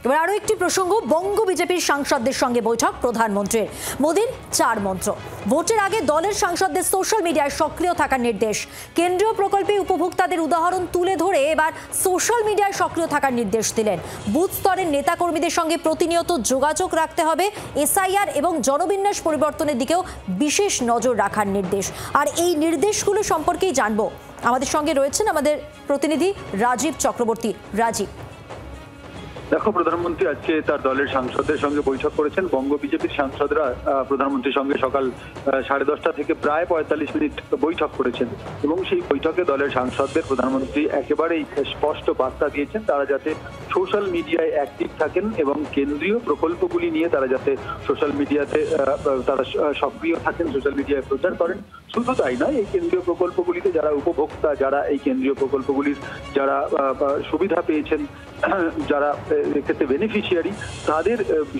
এবার আরো একটি প্রসঙ্গ, বঙ্গ বিজেপির সাংসদদের সঙ্গে বৈঠক প্রধানমন্ত্রীর। মোদীর 4 মন্ত্র। ভোটের আগে দলের সাংসদদের সোশ্যাল মিডিয়ায় সক্রিয় থাকার নির্দেশ। কেন্দ্রীয় প্রকল্পে উপভোক্তাদের উদাহরণ তুলে ধরে এবার সোশ্যাল মিডিয়ায় সক্রিয় থাকার নির্দেশ দিলেন। বুথ স্তরের নেতাকর্মীদের সঙ্গে প্রতিনিয়ত যোগাযোগ রাখতে হবে। এসআইআর এবং জনবিন্যাস পরিবর্তনের দিকেও বিশেষ নজর রাখার নির্দেশ। আর এই নির্দেশগুলো সম্পর্কেই জানবো। আমাদের সঙ্গে রয়েছেন আমাদের প্রতিনিধি রাজীব চক্রবর্তী। রাজীব, দেখো, প্রধানমন্ত্রী আজকে তার দলের সাংসদদের সঙ্গে বৈঠক করেছেন। বঙ্গ বিজেপির সাংসদরা প্রধানমন্ত্রীর সঙ্গে সকাল 10:30 থেকে প্রায় 45 মিনিট বৈঠক করেছেন এবং সেই বৈঠকে দলের সাংসদদের প্রধানমন্ত্রী একেবারেই স্পষ্ট বার্তা দিয়েছেন তারা যাতে সোশ্যাল মিডিয়ায় অ্যাক্টিভ থাকেন এবং কেন্দ্রীয় প্রকল্পগুলি নিয়ে তারা যাতে সোশ্যাল মিডিয়াতে তারা সক্রিয় থাকেন, সোশ্যাল মিডিয়ায় প্রচার করেন। শুধু তাই নয়, এই কেন্দ্রীয় প্রকল্পগুলিতে যারা উপভোক্তা, যারা এই কেন্দ্রীয় প্রকল্পগুলির যারা সুবিধা পেয়েছেন, যারা এক্ষেত্রে বেনিফিশিয়ারি, তাদের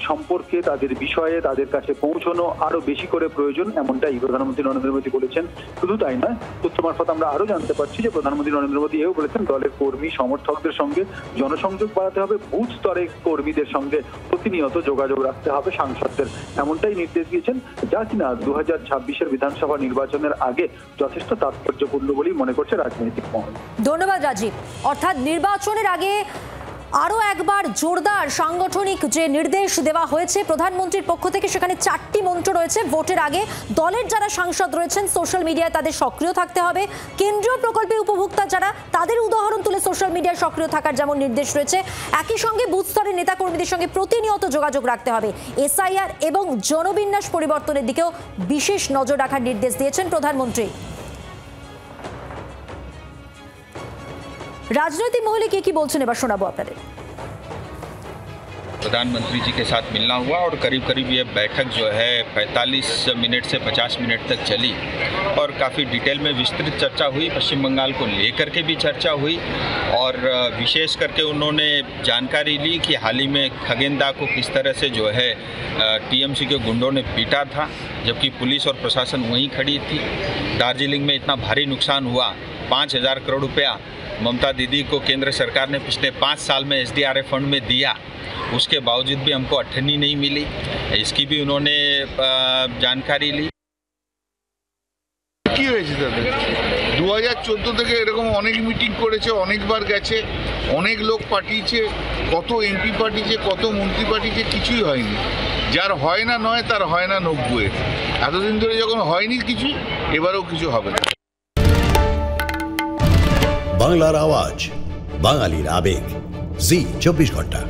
সম্পর্কে, তাদের বিষয়ে তাদের কাছে পৌঁছানো আরো বেশি করে প্রয়োজন, এমনটাই প্রধানমন্ত্রী নরেন্দ্র মোদী বলেছেন। শুধু তাই নয়, তথ্য মারফত আমরা আরো জানতে পারছি যে প্রধানমন্ত্রী নরেন্দ্র মোদী এও বলেছেন দলের কর্মী সমর্থকদের সঙ্গে জনসংযোগ বাড়াতে হবে, বুথ স্তরে কর্মীদের সঙ্গে প্রতিনিয়ত যোগাযোগ রাখতে হবে সাংসদদের, এমনটাই নির্দেশ দিয়েছেন, যা কিনা 2026-এর বিধানসভা নির্বাচনের আগে যথেষ্ট তাৎপর্যপূর্ণ বলেই মনে করছে রাজনৈতিক মহল। ধন্যবাদ রাজীব। অর্থাৎ নির্বাচনের আগে আরো একবার জোরদার সাংগঠনিক যে নির্দেশ দেওয়া হয়েছে প্রধানমন্ত্রীর পক্ষ থেকে, সেখানে 4টি মন্ত্র রয়েছে। ভোটের আগে দলের যারা সাংসদ রয়েছেন সোশ্যাল মিডিয়ায় তাদের সক্রিয় থাকতে হবে। কেন্দ্রীয় প্রকল্পে উপভোক্তা যারা, তাদের উদাহরণ তুলে সোশ্যাল মিডিয়ায় সক্রিয় থাকার যেমন নির্দেশ রয়েছে, একই সঙ্গে বুথ স্তরের নেতাকর্মীদের সঙ্গে প্রতিনিয়ত যোগাযোগ রাখতে হবে। এসআইআর এবং জনবিন্যাস পরিবর্তনের দিকেও বিশেষ নজর রাখার নির্দেশ দিয়েছেন প্রধানমন্ত্রী। রাজনৈতিক মহলে কি বলছেন এবার শোনাবো আপনাদের। प्रधानमंत्री जी के साथ मिलना हुआ और करीब करीब ये बैठक जो है 45 मिनट से 50 मिनट तक चली और काफ़ी डिटेल में विस्तृत चर्चा हुई। पश्चिम बंगाल को लेकर के भी चर्चा हुई और विशेष करके उन्होंने जानकारी ली कि हाल ही में खगेंदा को किस तरह से जो है टीएमसी के गुंडों ने पीटा था, जबकि पुलिस और प्रशासन वहीं खड़ी थी। दार्जिलिंग में इतना भारी नुकसान हुआ, 5,000 करोड़ रुपया ममता दीदी को केंद्र सरकार ने पिछले 5 साल में SDRF फंड में दिया, उसके बावजूद भी हमको अठन्नी नहीं मिली। इसकी भी उन्होंने जानकारी ली। কি হয়েছে তাদের 2014 থেকে এরকম অনেক মিটিং করেছে, অনেকবার গেছে, অনেক লোক পাঠিয়েছে, কত এমপি পাঠিয়েছে, কত মন্ত্রী পাঠিয়েছে, কিছুই হয়নি। যার হয় না নয় তার হয় না 90। এতদিন ধরে যখন হয়নি কিছু, এবারেও কিছু হবে না। বাংলার আওয়াজ, বাঙালির আবেগ, জি 24 ঘন্টা।